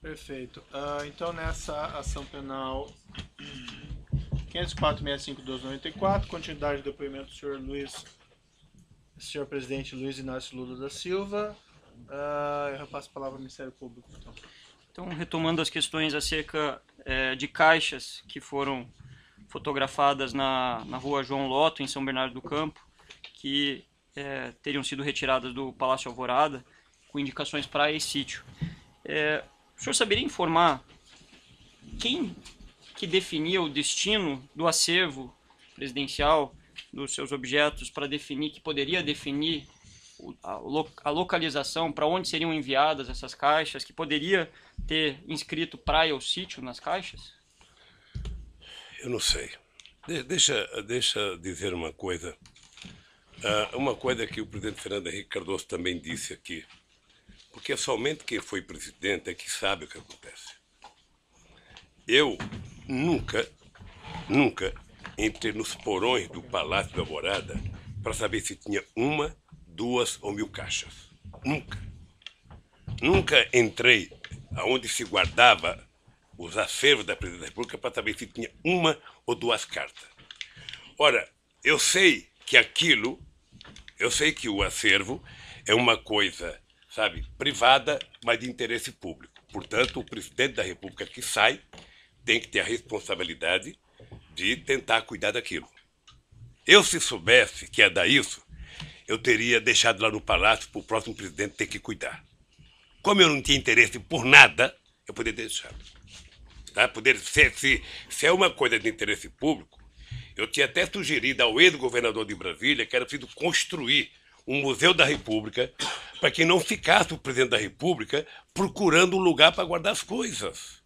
Perfeito. Então, nessa ação penal 504.65.12.94, continuidade do depoimento do senhor presidente Luiz Inácio Lula da Silva. Eu repasso a palavra ao Ministério Público. Então, retomando as questões acerca de caixas que foram fotografadas na rua João Lotto, em São Bernardo do Campo, que teriam sido retiradas do Palácio Alvorada, com indicações para esse sítio. O senhor saberia informar quem que definia o destino do acervo presidencial dos seus objetos para definir, que poderia definir a localização, para onde seriam enviadas essas caixas, que poderia ter inscrito praia ou sítio nas caixas? Eu não sei. Deixa dizer uma coisa. Uma coisa que o presidente Fernando Henrique Cardoso também disse aqui. Porque somente quem foi presidente é que sabe o que acontece. Eu nunca entrei nos porões do Palácio da Alvorada para saber se tinha uma, 2 ou 1000 caixas. Nunca. Nunca entrei aonde se guardava os acervos da Presidência da República para saber se tinha uma ou 2 cartas. Ora, eu sei que o acervo é uma coisa, sabe, privada, mas de interesse público. Portanto, o presidente da República que sai tem que ter a responsabilidade de tentar cuidar daquilo. Eu, se soubesse que ia dar isso, eu teria deixado lá no palácio para o próximo presidente ter que cuidar. Como eu não tinha interesse por nada, eu poderia deixar. Tá? Se é uma coisa de interesse público, eu tinha até sugerido ao ex-governador de Brasília que era preciso construir um Museu da República para que não ficasse o presidente da República procurando um lugar para guardar as coisas.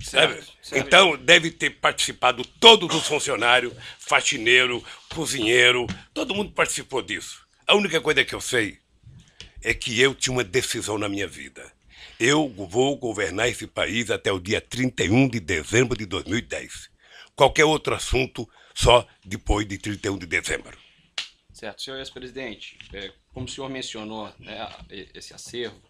Certo. Então, deve ter participado todos os funcionários, faxineiro, cozinheiro, todo mundo participou disso. A única coisa que eu sei é que eu tinha uma decisão na minha vida. Eu vou governar esse país até o dia 31 de dezembro de 2010. Qualquer outro assunto, só depois de 31 de dezembro. Certo. Senhor ex-presidente, como o senhor mencionou, né, esse acervo,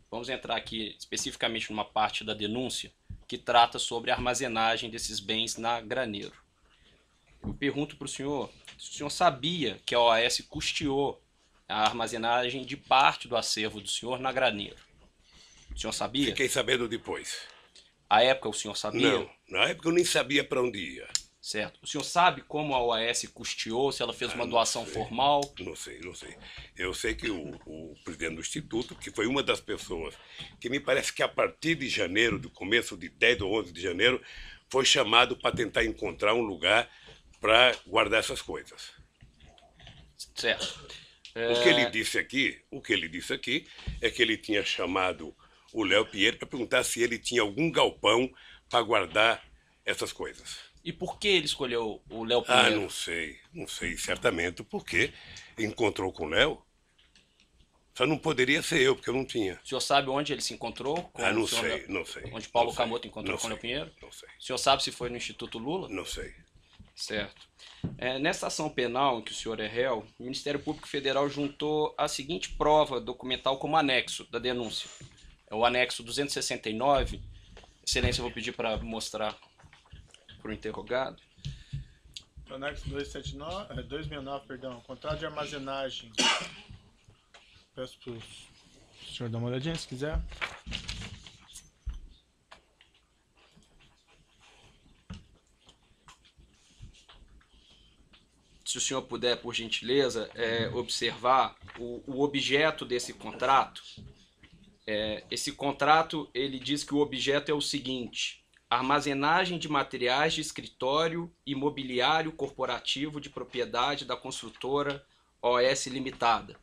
vamos entrar aqui especificamente numa parte da denúncia que trata sobre a armazenagem desses bens na Graneiro. Eu pergunto para o senhor se o senhor sabia que a OAS custeou a armazenagem de parte do acervo do senhor na Graneiro. O senhor sabia? Fiquei sabendo depois. À época o senhor sabia? Não, na época eu nem sabia para onde ia. Certo. O senhor sabe como a OAS custeou, se ela fez uma doação formal? Não sei. Eu sei que o presidente do Instituto, que foi uma das pessoas que me parece que a partir de janeiro, do começo de 10 ou 11 de janeiro, foi chamado para tentar encontrar um lugar para guardar essas coisas. Certo. O que ele disse aqui é que ele tinha chamado o Léo Pinheiro para perguntar se ele tinha algum galpão para guardar essas coisas. E por que ele escolheu o Léo Pinheiro? Não sei certamente porque encontrou com o Léo. Só não poderia ser eu, porque eu não tinha. O senhor sabe onde ele se encontrou? Não sei. Onde Paulo Camoto encontrou com o Léo Pinheiro? Não sei. O senhor sabe se foi no Instituto Lula? Não sei. Certo. Nessa ação penal em que o senhor é réu, o Ministério Público Federal juntou a seguinte prova documental como anexo da denúncia. É o anexo 269. Excelência, eu vou pedir para mostrar para o interrogado. O anexo 269, contrato de armazenagem. Peço para o senhor dar uma olhadinha, se quiser. Se o senhor puder, por gentileza, observar o objeto desse contrato. Esse contrato, ele diz que o objeto é o seguinte: armazenagem de materiais de escritório e mobiliário corporativo de propriedade da construtora OS Limitada.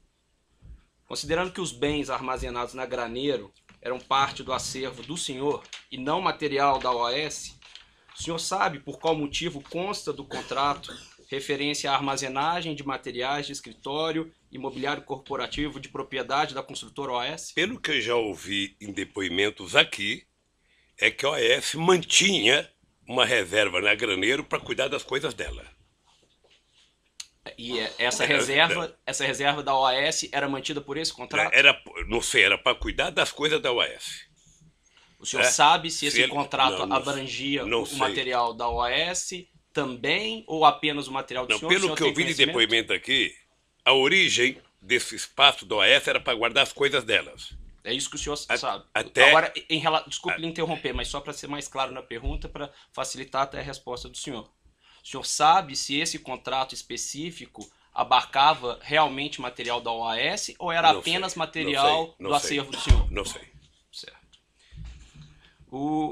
Considerando que os bens armazenados na Graneiro eram parte do acervo do senhor e não material da OAS, o senhor sabe por qual motivo consta do contrato referência à armazenagem de materiais de escritório e mobiliário corporativo de propriedade da construtora OAS? Pelo que eu já ouvi em depoimentos aqui, é que a OAS mantinha uma reserva na Graneiro para cuidar das coisas dela. E essa reserva da OAS era mantida por esse contrato? Não sei, era para cuidar das coisas da OAS. O senhor sabe se esse ele- contrato não abrangia não o sei. material da OAS também ou apenas o material do Não, senhor? O pelo senhor que eu tem vi de conhecimento? depoimento aqui, a origem desse espaço do OAS era para guardar as coisas delas. É isso que o senhor sabe. até- Agora, desculpe lhe interromper, mas só para ser mais claro na pergunta, para facilitar até a resposta do senhor. O senhor sabe se esse contrato específico abarcava realmente material da OAS ou era Não apenas sei, material não do sei. acervo do senhor? Não sei. Certo.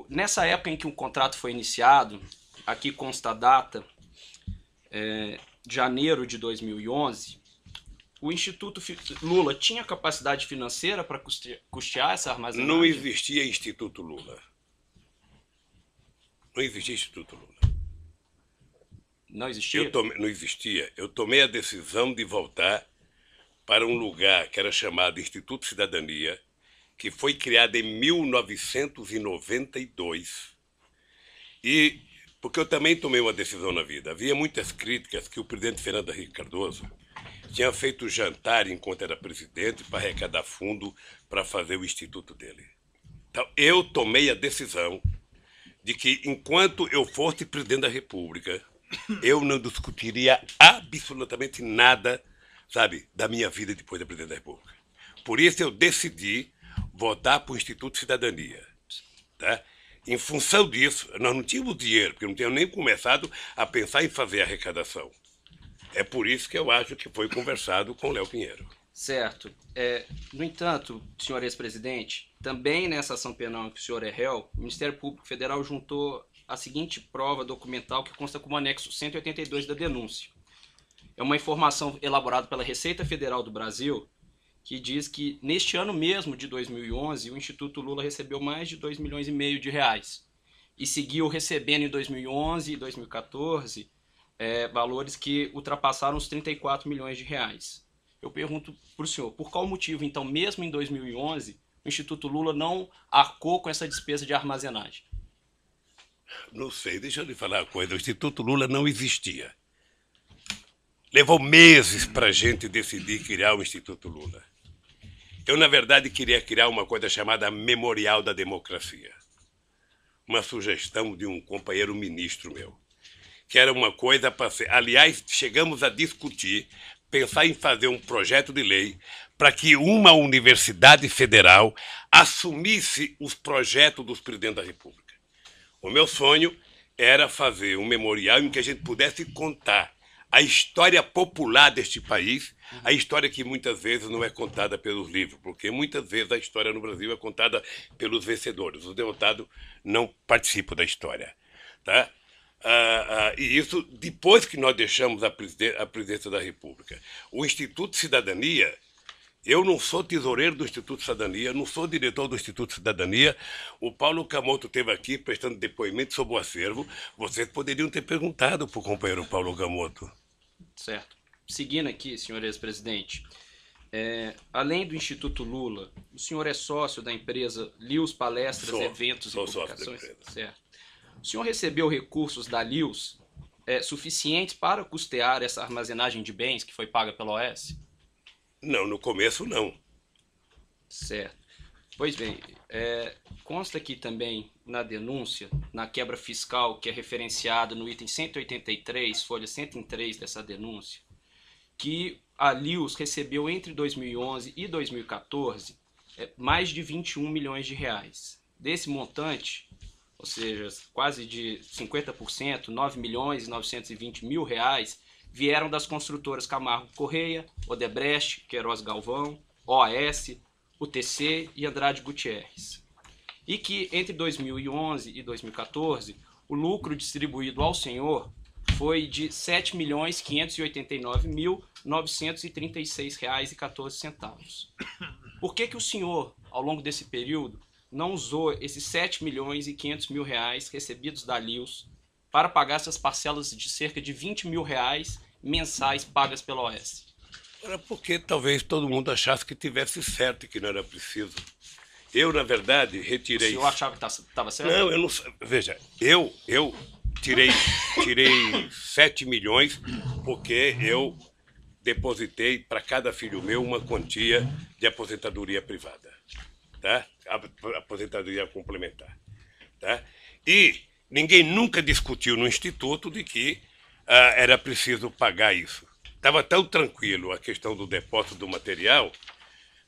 Nessa época em que o contrato foi iniciado, aqui consta a data, janeiro de 2011, o Instituto Lula tinha capacidade financeira para custear essa armazenagem? Não existia Instituto Lula. Não existia Instituto Lula. Não existia? Não existia. Eu tomei a decisão de voltar para um lugar que era chamado Instituto Cidadania, que foi criado em 1992. E porque eu também tomei uma decisão na vida. Havia muitas críticas que o presidente Fernando Henrique Cardoso tinha feito jantar enquanto era presidente para arrecadar fundo para fazer o instituto dele. Então, eu tomei a decisão de que, enquanto eu fosse presidente da República, eu não discutiria absolutamente nada, sabe, da minha vida depois da presidente da República. Por isso eu decidi votar para o Instituto Cidadania. Tá? Em função disso, nós não tínhamos dinheiro, porque não tínhamos nem começado a pensar em fazer a arrecadação. É por isso que eu acho que foi conversado com o Léo Pinheiro. Certo. No entanto, senhor ex-presidente, também nessa ação penal em que o senhor é réu, o Ministério Público Federal juntou a seguinte prova documental que consta como anexo 182 da denúncia. É uma informação elaborada pela Receita Federal do Brasil, que diz que neste ano mesmo de 2011, o Instituto Lula recebeu mais de 2,5 milhões de reais e seguiu recebendo em 2011 e 2014 valores que ultrapassaram os 34 milhões de reais. Eu pergunto para o senhor, por qual motivo, então, mesmo em 2011, o Instituto Lula não arcou com essa despesa de armazenagem? Não sei, deixa eu lhe falar uma coisa. O Instituto Lula não existia. Levou meses para a gente decidir criar o Instituto Lula. Eu, na verdade, queria criar uma coisa chamada Memorial da Democracia. Uma sugestão de um companheiro ministro meu. Que era uma coisa para ser... Aliás, chegamos a discutir, pensar em fazer um projeto de lei para que uma universidade federal assumisse os projetos dos presidentes da República. O meu sonho era fazer um memorial em que a gente pudesse contar a história popular deste país, a história que muitas vezes não é contada pelos livros, porque muitas vezes a história no Brasil é contada pelos vencedores. Os derrotados não participam da história. Tá? E isso depois que nós deixamos a presidência da República. O Instituto Cidadania, eu não sou tesoureiro do Instituto Cidadania, não sou diretor do Instituto Cidadania. O Paulo Camoto esteve aqui prestando depoimento sobre o acervo. Vocês poderiam ter perguntado para o companheiro Paulo Camoto. Certo. Seguindo aqui, senhor ex-presidente, além do Instituto Lula, o senhor é sócio da empresa Lius Palestras, Eventos e Publicações? Certo. O senhor recebeu recursos da Lius suficientes para custear essa armazenagem de bens que foi paga pela OAS? Não, no começo não. Certo. Pois bem, consta aqui também na denúncia, na quebra fiscal que é referenciada no item 183, folha 103 dessa denúncia, que a Lius recebeu entre 2011 e 2014 mais de 21 milhões de reais. Desse montante, ou seja, quase de 50%, 9 milhões e 920 mil reais, vieram das construtoras Camargo Correia, Odebrecht, Queiroz Galvão, OAS, UTC e Andrade Gutierrez. E que entre 2011 e 2014, o lucro distribuído ao senhor foi de R$ 7.589.936,14. Por que o senhor, ao longo desse período, não usou esses R$ 7.500.000 recebidos da Lius para pagar essas parcelas de cerca de R$ 20 mil mensais pagas pela OAS? Era porque talvez todo mundo achasse que tivesse certo e que não era preciso. Eu, na verdade, retirei... O senhor achava que estava certo? Não, eu não... Veja, eu tirei 7 milhões porque eu depositei para cada filho meu uma quantia de aposentadoria privada. tá? A aposentadoria complementar, tá? E ninguém nunca discutiu no Instituto de que era preciso pagar isso. Estava tão tranquilo a questão do depósito do material,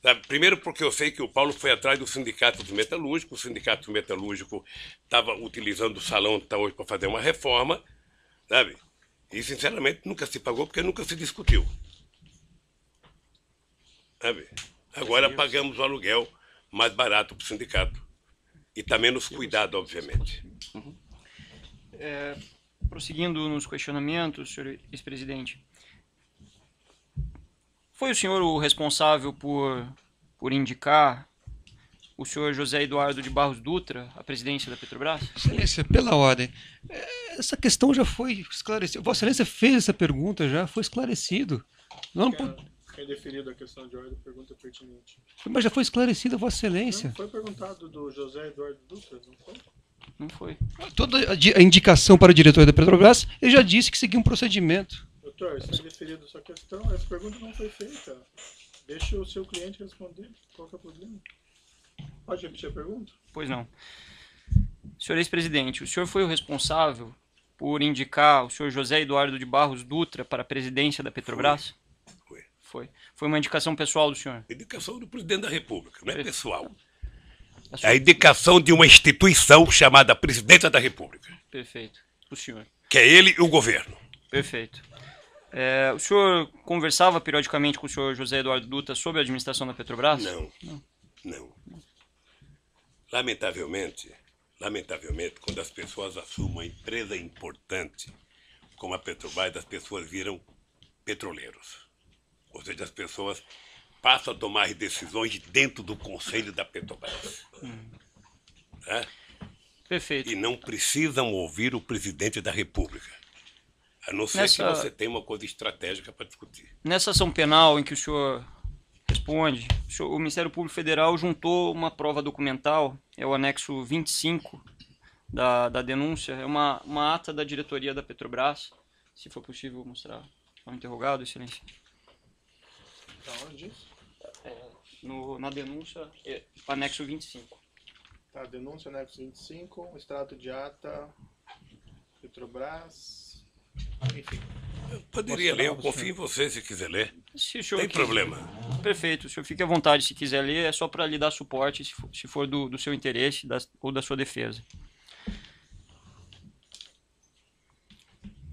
sabe? Primeiro porque eu sei que o Paulo foi atrás do sindicato dos metalúrgicos, o sindicato metalúrgico estava utilizando o salão até hoje para fazer uma reforma, sabe? E, sinceramente, nunca se pagou porque nunca se discutiu. Sabe? Agora pagamos o aluguel mais barato para o sindicato. E está menos cuidado, obviamente. Prosseguindo nos questionamentos, senhor ex-presidente, foi o senhor o responsável por indicar o senhor José Eduardo de Barros Dutra à presidência da Petrobras? Excelência, pela ordem. Essa questão já foi esclarecida. Vossa Excelência fez essa pergunta, já foi esclarecido. Não, Quem deferiu a questão de ordem, pergunta pertinente. mas já foi esclarecida, Vossa Excelência. Não foi perguntado do José Eduardo Dutra, não foi? Não foi. Toda a indicação para o diretor da Petrobras, ele já disse que seguia um procedimento. Doutor, está deferido sua questão, essa pergunta não foi feita. Deixa o seu cliente responder. Qual que é o problema? Pode repetir a pergunta? Pois não. Senhor ex-presidente, o senhor foi o responsável por indicar o senhor José Eduardo de Barros Dutra para a presidência da Petrobras? Foi. Foi uma indicação pessoal do senhor? Indicação do presidente da República, não é pessoal. A É a indicação de uma instituição chamada Presidência da República, Perfeito. O senhor. que é ele e o governo. Perfeito. O senhor conversava periodicamente com o senhor José Eduardo Dutra sobre a administração da Petrobras? Não. Lamentavelmente, quando as pessoas assumem uma empresa importante como a Petrobras, as pessoas viram petroleiros. Ou seja, as pessoas passam a tomar decisões dentro do conselho da Petrobras. Tá? Perfeito. E não precisam ouvir o presidente da República. A não ser que você tenha uma coisa estratégica para discutir. Nessa ação penal em que o senhor responde, o Ministério Público Federal juntou uma prova documental, é o anexo 25 da denúncia, é uma ata da diretoria da Petrobras, se for possível mostrar ao interrogado, excelência. Da onde isso? Na denúncia, anexo 25. Tá, denúncia anexo 25, extrato de ata, Petrobras, enfim. Eu poderia ler, eu confio em você se quiser ler. Se o senhor Tem problema. Perfeito, o senhor fique à vontade se quiser ler, é só para lhe dar suporte, se for do seu interesse ou da sua defesa.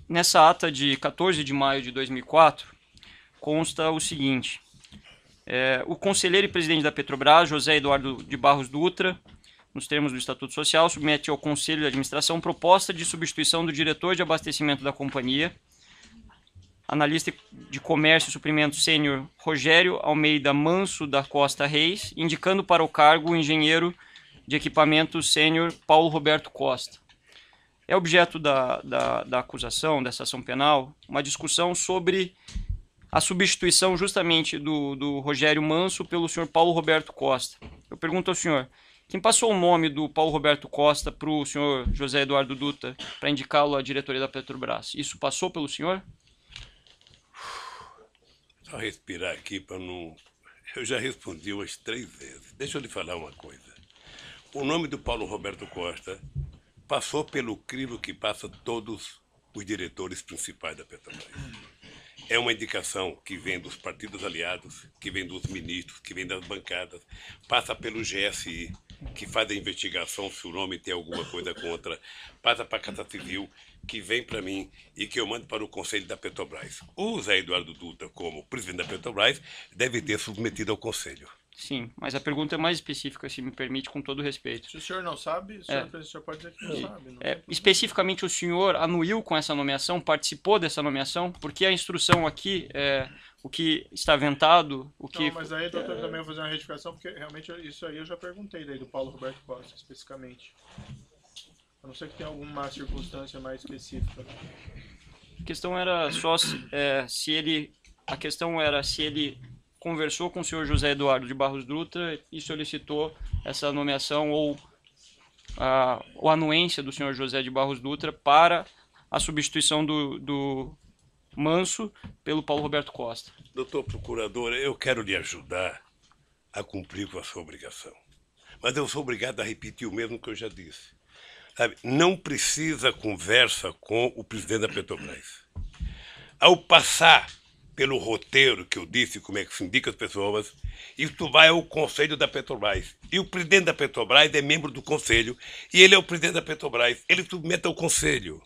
Nessa ata de 14 de maio de 2004, consta o seguinte: o conselheiro e presidente da Petrobras, José Eduardo de Barros Dutra, nos termos do Estatuto Social, submete ao Conselho de Administração proposta de substituição do diretor de abastecimento da companhia, analista de comércio e suprimento sênior Rogério Almeida Manso da Costa Reis, indicando para o cargo o engenheiro de equipamento sênior Paulo Roberto Costa. É objeto da acusação, dessa ação penal, uma discussão sobre a substituição justamente do Rogério Manso pelo senhor Paulo Roberto Costa. Eu pergunto ao senhor, quem passou o nome do Paulo Roberto Costa para o senhor José Eduardo Dutra para indicá-lo à diretoria da Petrobras? Isso passou pelo senhor? Só respirar aqui para não... Eu já respondi umas 3 vezes. Deixa eu lhe falar uma coisa. O nome do Paulo Roberto Costa passou pelo crivo que passa todos os diretores principais da Petrobras. É uma indicação que vem dos partidos aliados, que vem dos ministros, que vem das bancadas, passa pelo GSI, que faz a investigação se o nome tem alguma coisa contra, passa para a Casa Civil, que vem para mim e que eu mando para o Conselho da Petrobras. O Zé Eduardo Dutra, como presidente da Petrobras, deve ter submetido ao Conselho. Sim, mas a pergunta é mais específica, se me permite, com todo respeito. Se o senhor não sabe, o senhor pode dizer que não sabe. Não especificamente, o senhor anuiu com essa nomeação, participou dessa nomeação? Porque a instrução aqui, o que está aventado, o que... Não, mas aí, doutor, também vou fazer uma retificação, porque realmente isso aí eu já perguntei daí do Paulo Roberto Costa, especificamente. A não ser que tenha alguma circunstância mais específica. A questão era só se ele conversou com o senhor José Eduardo de Barros Dutra e solicitou essa nomeação ou a anuência do senhor José de Barros Dutra para a substituição do Manso pelo Paulo Roberto Costa. Doutor Procurador, eu quero lhe ajudar a cumprir com a sua obrigação. mas eu sou obrigado a repetir o mesmo que eu já disse. Sabe, não precisa conversa com o presidente da Petrobras. Ao passar pelo roteiro que eu disse, como é que se indica as pessoas, isso vai ao Conselho da Petrobras. E o presidente da Petrobras é membro do Conselho, e ele é o presidente da Petrobras. Ele submete ao Conselho.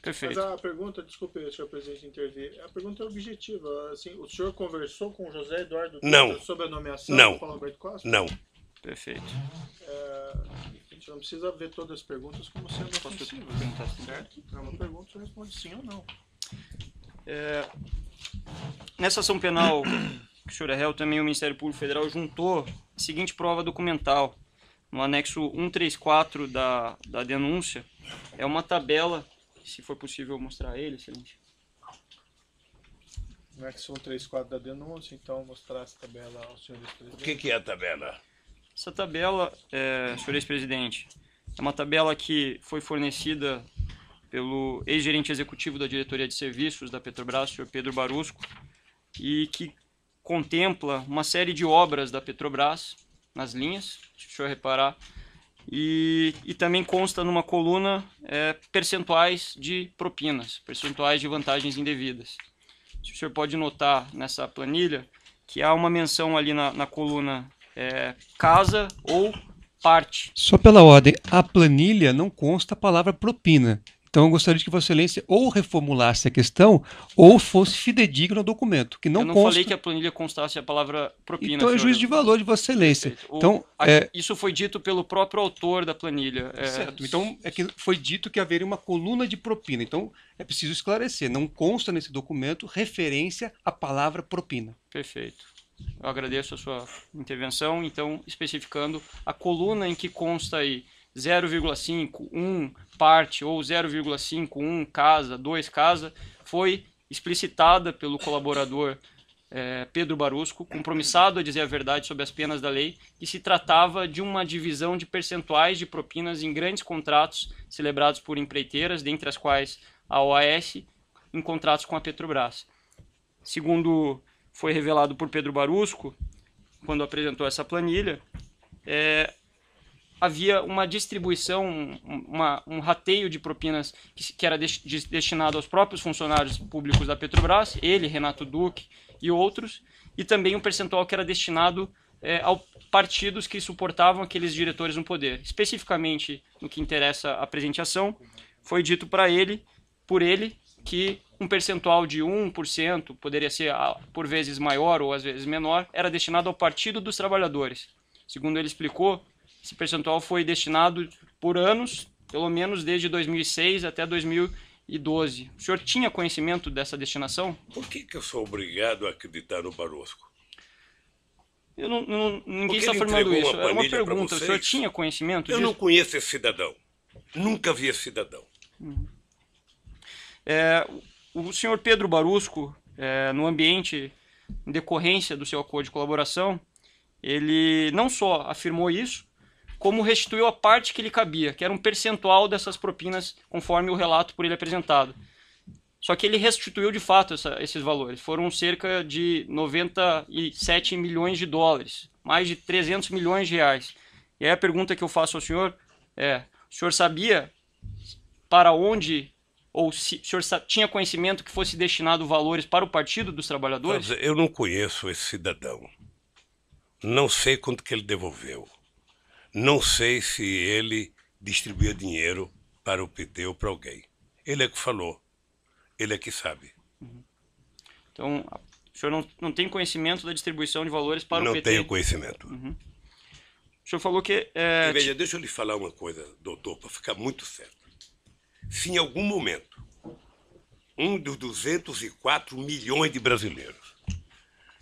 Perfeito. Mas a pergunta, desculpe, senhor presidente, intervir. A pergunta é objetiva. Assim, o senhor conversou com o José Eduardo Não. sobre a nomeação Não. do Paulo Roberto Costa? Não. Perfeito. A gente não precisa ver todas as perguntas como sendo ofensivas, perguntar sim? certo? É uma pergunta, você responde sim ou não. Nessa ação penal que o senhor é réu, também o Ministério Público Federal juntou a seguinte prova documental. No anexo 134 da denúncia, é uma tabela, se for possível mostrar ele, excelente. No anexo 134 da denúncia, então mostrar essa tabela ao senhor O ex-presidente. que é a tabela? Essa tabela, senhor ex-presidente, é uma tabela que foi fornecida pelo ex-gerente executivo da diretoria de serviços da Petrobras, o senhor Pedro Barusco, e que contempla uma série de obras da Petrobras nas linhas, se o senhor reparar, e também consta numa coluna percentuais de propinas, percentuais de vantagens indevidas. O senhor pode notar nessa planilha que há uma menção ali na coluna casa ou parte. Só pela ordem, a planilha não consta a palavra propina. Então eu gostaria de que Vossa Excelência ou reformulasse a questão ou fosse fidedigno ao documento, que não Eu não consta. falei que a planilha constasse a palavra propina. Então é senhor. juízo de valor de Vossa Excelência. Perfeito. Então, Isso foi dito pelo próprio autor da planilha. certo. Então é que foi dito que haveria uma coluna de propina. Então é preciso esclarecer. Não consta nesse documento referência à palavra propina. Perfeito. Eu agradeço a sua intervenção. Então, especificando a coluna em que consta aí 0,5, 1 parte ou 0,5, 1 casa, 2 casa, foi explicitada pelo colaborador Pedro Barusco, compromissado a dizer a verdade sobre as penas da lei, que se tratava de uma divisão de percentuais de propinas em grandes contratos celebrados por empreiteiras, dentre as quais a OAS, em contratos com a Petrobras. Segundo foi revelado por Pedro Barusco, quando apresentou essa planilha, havia uma distribuição, um rateio de propinas que era destinado aos próprios funcionários públicos da Petrobras, ele, Renato Duque e outros, e também um percentual que era destinado a partidos que suportavam aqueles diretores no poder. Especificamente, no que interessa a presente ação, foi dito por ele, que um percentual de 1%, poderia ser por vezes maior ou às vezes menor, era destinado ao Partido dos Trabalhadores. Segundo ele explicou, esse percentual foi destinado por anos, pelo menos desde 2006 até 2012. O senhor tinha conhecimento dessa destinação? Por que eu sou obrigado a acreditar no Barosco? Ninguém está afirmando isso. É uma pergunta. O senhor tinha conhecimento disso? Eu não conheço esse cidadão. Nunca vi esse cidadão. O senhor Pedro Barusco, no ambiente, em decorrência do seu acordo de colaboração, ele não só afirmou isso, como restituiu a parte que lhe cabia, que era um percentual dessas propinas, conforme o relato por ele apresentado. Só que ele restituiu de fato esses valores. Foram cerca de 97 milhões de dólares, mais de 300 milhões de reais. E aí a pergunta que eu faço ao senhor o senhor sabia para onde, ou se o senhor tinha conhecimento que fosse destinado valores para o Partido dos Trabalhadores? Eu não conheço esse cidadão. Não sei quanto que ele devolveu. Não sei se ele distribuía dinheiro para o PT ou para alguém. Ele é que falou. Ele é que sabe. Então, o senhor não tem conhecimento da distribuição de valores para o PT? Não tenho conhecimento. O senhor falou que... Veja, deixa eu lhe falar uma coisa, doutor, para ficar muito certo. Se em algum momento um dos 204 milhões de brasileiros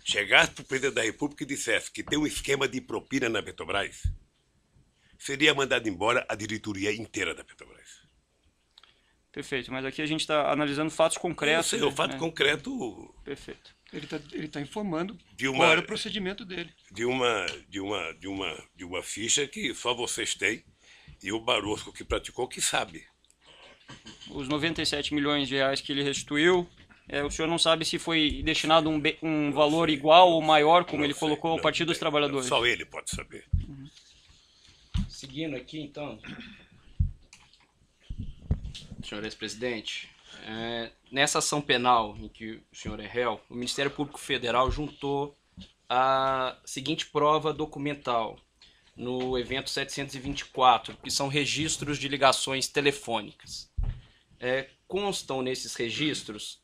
chegasse para o presidente da República e dissesse que tem um esquema de propina na Petrobras, seria mandado embora a diretoria inteira da Petrobras. Perfeito, mas aqui a gente está analisando fatos concretos. O fato concreto... Perfeito. Ele tá informando de qual era o procedimento dele. De uma ficha que só vocês têm e o Barosco que praticou que sabe. Os 97 milhões de reais que ele restituiu O senhor não sabe se foi destinado um valor igual ou maior, como ele colocou, ao Partido dos Trabalhadores? Só ele pode saber. Seguindo aqui, então, senhor ex-presidente, nessa ação penal em que o senhor é réu, o Ministério Público Federal juntou a seguinte prova documental no evento 724, que são registros de ligações telefônicas. Constam nesses registros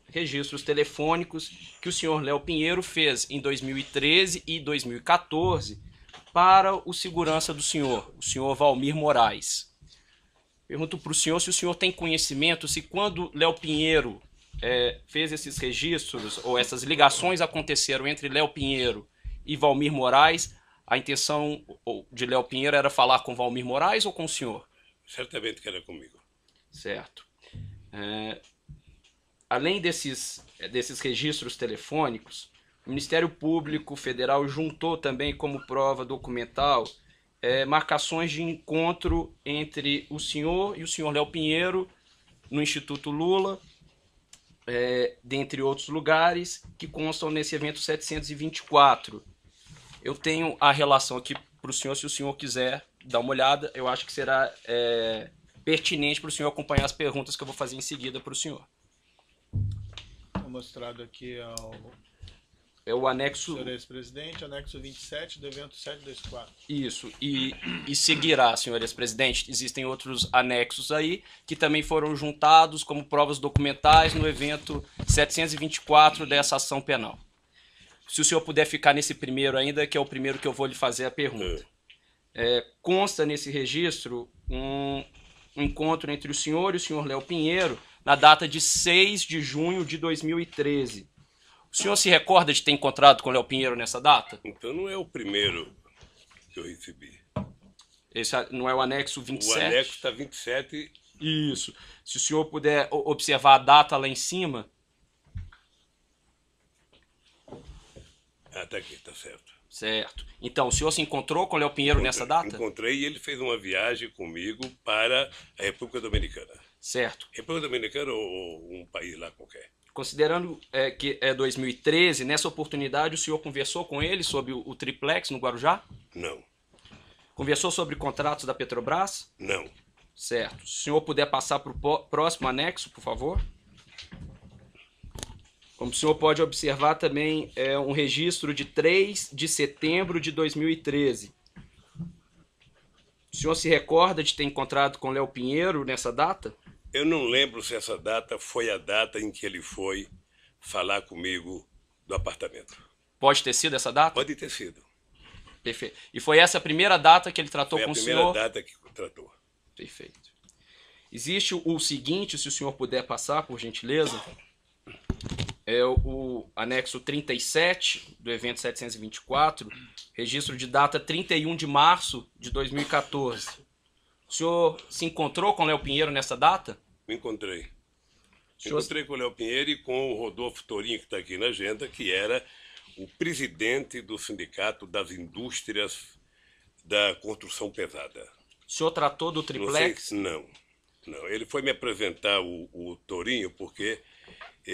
registros telefônicos que o senhor Léo Pinheiro fez em 2013 e 2014 para o segurança do senhor, o senhor Valmir Moraes. Pergunto para o senhor se o senhor tem conhecimento se quando Léo Pinheiro fez esses registros ou essas ligações aconteceram entre Léo Pinheiro e Valmir Moraes, a intenção de Léo Pinheiro era falar com Valmir Moraes ou com o senhor? Certamente que era comigo. Certo. Além desses registros telefônicos, o Ministério Público Federal juntou também como prova documental marcações de encontro entre o senhor e o senhor Léo Pinheiro no Instituto Lula, dentre outros lugares, que constam nesse evento 724. Eu tenho a relação aqui para o senhor, se o senhor quiser dar uma olhada, eu acho que será pertinente para o senhor acompanhar as perguntas que eu vou fazer em seguida para o senhor. Mostrado aqui o anexo... senhor ex-presidente, anexo 27 do evento 724. Isso, e seguirá, senhor ex-presidente. Existem outros anexos aí que também foram juntados como provas documentais no evento 724 dessa ação penal. Se o senhor puder ficar nesse primeiro ainda, que é o primeiro que eu vou lhe fazer a pergunta. Consta nesse registro um encontro entre o senhor e o senhor Léo Pinheiro na data de 6 de junho de 2013. O senhor se recorda de ter encontrado com o Léo Pinheiro nessa data? Então não é o primeiro que eu recebi. Esse não é o anexo 27? O anexo está 27. Isso. Se o senhor puder observar a data lá em cima. Tá aqui, tá certo. Certo. Então, o senhor se encontrou com o Léo Pinheiro nessa data? Encontrei e ele fez uma viagem comigo para a República Dominicana. Certo. República Dominicana ou um país lá qualquer? Considerando que é 2013, nessa oportunidade o senhor conversou com ele sobre o triplex no Guarujá? Não. Conversou sobre contratos da Petrobras? Não. Certo. Se o senhor puder passar para o próximo anexo, por favor. Como o senhor pode observar também, é um registro de 3 de setembro de 2013. O senhor se recorda de ter encontrado com Léo Pinheiro nessa data? Eu não lembro se essa data foi a data em que ele foi falar comigo do apartamento. Pode ter sido essa data? Pode ter sido. Perfeito. E foi essa a primeira data que ele tratou com o senhor? Foi a primeira data que tratou. Perfeito. Existe o seguinte, se o senhor puder passar, por gentileza, é o anexo 37 do evento 724, registro de data 31 de março de 2014. O senhor se encontrou com o Léo Pinheiro nessa data? Me encontrei. Senhor... Encontrei com o Léo Pinheiro e com o Rodolfo Torinho, que está aqui na agenda, que era o presidente do Sindicato das Indústrias da Construção Pesada. O senhor tratou do triplex? Não. Ele foi me apresentar o Torinho porque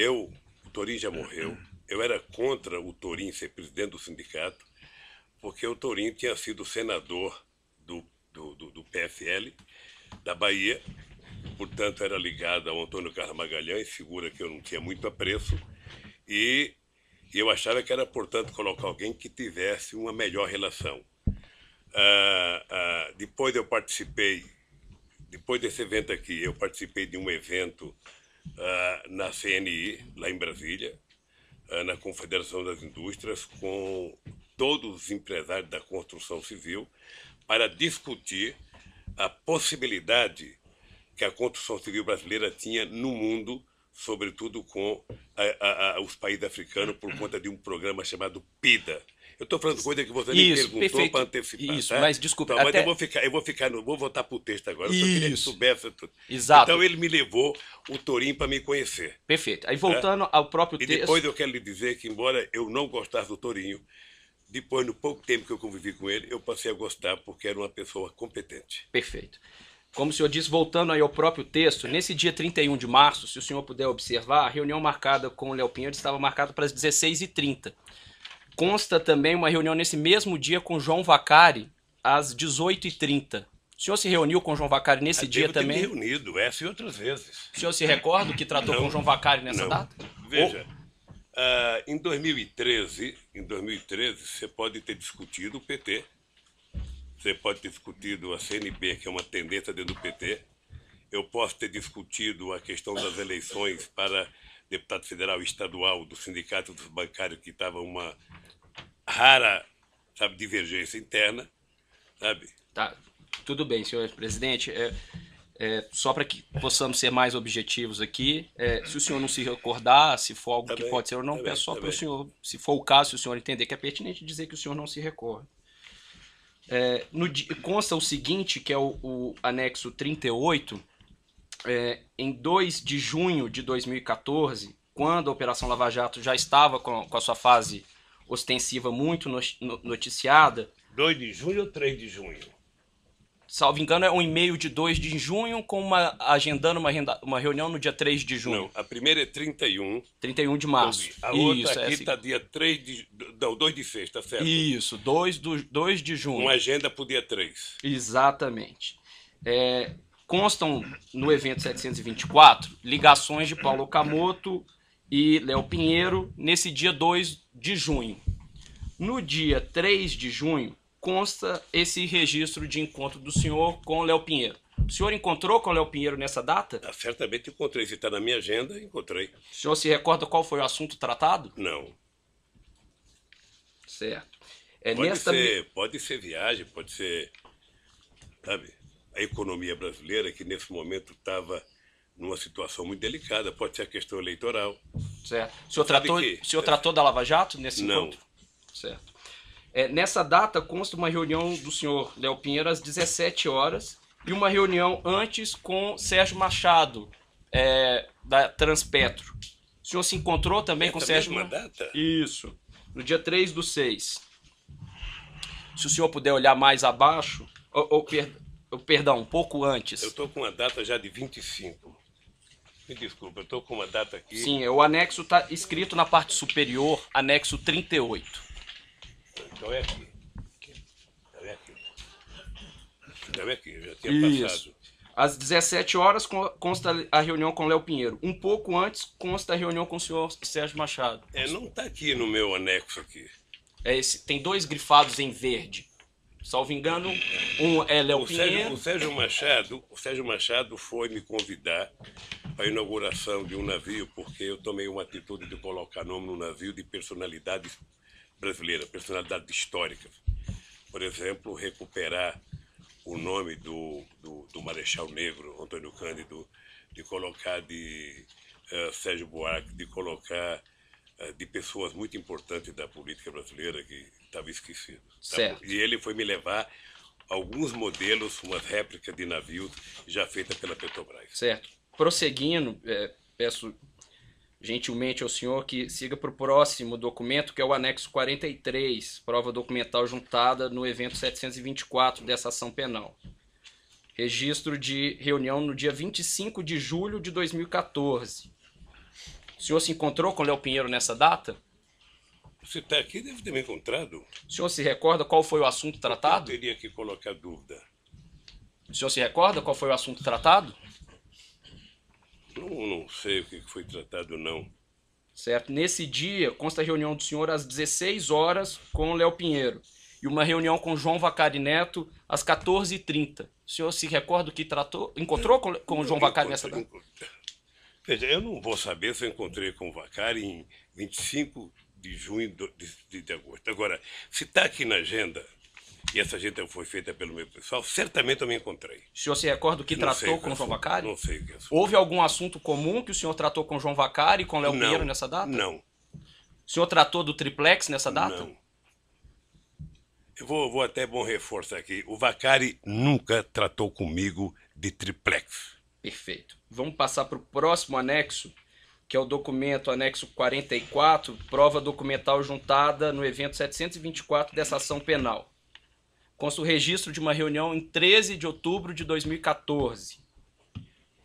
o Torinho já morreu. Eu era contra o Torinho ser presidente do sindicato, porque o Torinho tinha sido senador do PFL da Bahia, portanto era ligado ao Antônio Carlos Magalhães, figura que eu não tinha muito apreço, e eu achava que era, portanto, colocar alguém que tivesse uma melhor relação. Depois desse evento aqui, eu participei de um evento na CNI, lá em Brasília, na Confederação das Indústrias, com todos os empresários da construção civil, para discutir a possibilidade que a construção civil brasileira tinha no mundo, sobretudo com os países africanos, por conta de um programa chamado PIDA. Eu estou falando coisa que você me perguntou para antecipar. Isso, tá? mas desculpa. Então, mas eu vou voltar para o texto agora. Eu só queria que soubesse tudo. Exato. Então ele me levou o Torinho para me conhecer. Perfeito. Aí voltando ao próprio texto... E depois eu quero lhe dizer que, embora eu não gostasse do Torinho, depois, no pouco tempo que eu convivi com ele, eu passei a gostar porque era uma pessoa competente. Perfeito. Como o senhor disse, voltando aí ao próprio texto, nesse dia 31 de março, se o senhor puder observar, a reunião marcada com o Léo Pinheiro estava marcada para as 16h30. Consta também uma reunião nesse mesmo dia com João Vacari, às 18h30. O senhor se reuniu com o João Vacari nesse dia também? Devo ter me reunido, essa e outras vezes. O senhor se recorda que tratou com o João Vacari nessa Não. data? Veja, em 2013, você pode ter discutido o PT, você pode ter discutido a CNB, que é uma tendência dentro do PT, eu posso ter discutido a questão das eleições para deputado federal e estadual do sindicato dos bancários, que estava uma rara, sabe, divergência interna, sabe? Tá, tudo bem, senhor presidente. Só para que possamos ser mais objetivos aqui, se o senhor não se recordar, se for algo Tá que bem, pode ser ou não, tá peço bem, só tá para o bem. senhor, se for o caso, se o senhor entender que é pertinente, dizer que o senhor não se recorda. Consta o seguinte, que é o anexo 38, em 2 de junho de 2014, quando a Operação Lava Jato já estava com a sua fase ostensiva muito noticiada, 2 de junho ou 3 de junho? salvo engano, é um e-mail de 2 de junho, com agendando uma reunião no dia 3 de junho. Não, a primeira é 31. 31 de março. A outra Isso, aqui assim. está dia 3 de... Não, 2 de sexta, certo? Isso, 2 de junho. Uma agenda para o dia 3. Exatamente. Constam no evento 724 ligações de Paulo Okamoto e Léo Pinheiro nesse dia 2 de junho. No dia 3 de junho, consta esse registro de encontro do senhor com o Léo Pinheiro. O senhor encontrou com o Léo Pinheiro nessa data? Certamente encontrei. Se está na minha agenda, encontrei. O senhor se recorda qual foi o assunto tratado? Não. Certo. Pode ser viagem, pode ser, sabe, a economia brasileira, que nesse momento estava numa situação muito delicada, pode ser a questão eleitoral. Certo. O senhor tratou da Lava Jato nesse Não. encontro? Certo. Nessa data consta uma reunião do senhor Léo Pinheiro às 17 horas e uma reunião antes com Sérgio Machado, da Transpetro. O senhor se encontrou também com Sérgio Mesma data? Isso. No dia 3/6. Se o senhor puder olhar mais abaixo, perdão, um pouco antes. Eu estou com uma data já de 25. Me desculpa, eu estou com uma data aqui. Sim, o anexo está escrito na parte superior, anexo 38. Então é aqui. Então é aqui, eu já tinha passado. Às 17 horas consta a reunião com Léo Pinheiro. Um pouco antes consta a reunião com o senhor Sérgio Machado. Não está aqui no meu anexo aqui. Tem 2 grifados em verde. Salvo engano, um é Léo Pinheiro. O Sérgio Machado foi me convidar para a inauguração de um navio, porque eu tomei uma atitude de colocar nome no navio de personalidades brasileiras, personalidades históricas. Por exemplo, recuperar o nome do Marechal Negro, Antônio Cândido, de colocar de Sérgio Buarque, de colocar de pessoas muito importantes da política brasileira que estavam esquecidos. Certo. E ele foi me levar alguns modelos, umas réplicas de navios já feitas pela Petrobras. Certo. Prosseguindo, peço gentilmente ao senhor que siga para o próximo documento, que é o anexo 43, prova documental juntada no evento 724 dessa ação penal. Registro de reunião no dia 25 de julho de 2014. O senhor se encontrou com Léo Pinheiro nessa data? Você está aqui, deve ter me encontrado. O senhor se recorda qual foi o assunto tratado? Eu teria que colocar dúvida. O senhor se recorda qual foi o assunto tratado? Não sei o que foi tratado, não. Certo. Nesse dia, consta a reunião do senhor às 16 horas com o Léo Pinheiro e uma reunião com João Vacari Neto às 14h30. O senhor se recorda o que tratou? Encontrou com o João Vacari nessa data? Veja, eu não vou saber se eu encontrei com o Vacari em 25 de junho de agosto. Agora, se está aqui na agenda, e essa agenda foi feita pelo meu pessoal, certamente eu me encontrei. O senhor se recorda o que Não sei tratou o com o João assunto, Vacari? Não sei o que é. Houve algum assunto comum que o senhor tratou com o João Vacari e com o Léo Pinheiro nessa data? Não. O senhor tratou do triplex nessa data? Não. Eu vou até bom reforçar aqui. O Vacari nunca tratou comigo de triplex. Perfeito. Vamos passar para o próximo anexo, que é o documento anexo 44, prova documental juntada no evento 724 dessa ação penal. consta o registro de uma reunião em 13 de outubro de 2014.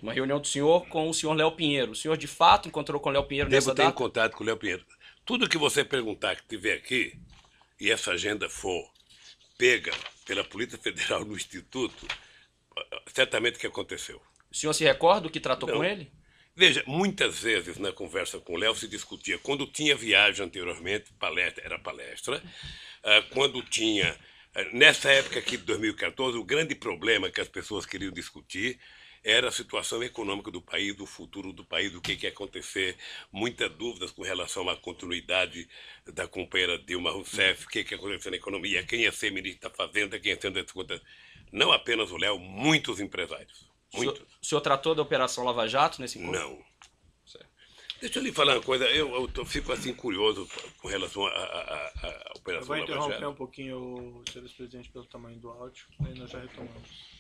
Uma reunião do senhor com o senhor Léo Pinheiro. O senhor, de fato, encontrou com o Léo Pinheiro nessa Devo ter data? contato com o Léo Pinheiro. Tudo que você perguntar que tiver aqui, e essa agenda for pega pela Polícia Federal no Instituto, certamente que aconteceu. O senhor se recorda do que tratou Não. com ele? Veja, muitas vezes na conversa com o Léo se discutia, quando tinha viagem anteriormente, palestra era palestra, quando tinha, nessa época aqui de 2014, o grande problema que as pessoas queriam discutir era a situação econômica do país, o futuro do país, o que ia acontecer, muitas dúvidas com relação à continuidade da companheira Dilma Rousseff, o que ia acontecer na economia, quem ia ser ministro da Fazenda, quem ia ser das contas. Não apenas o Léo, muitos empresários. Muitos. O senhor tratou da Operação Lava Jato nesse encontro? Não. Certo. Deixa eu lhe falar uma coisa, eu fico assim curioso com relação à Eu Operação vou Lava interromper Jato. um pouquinho o senhor presidente pelo tamanho do áudio, aí nós já retomamos.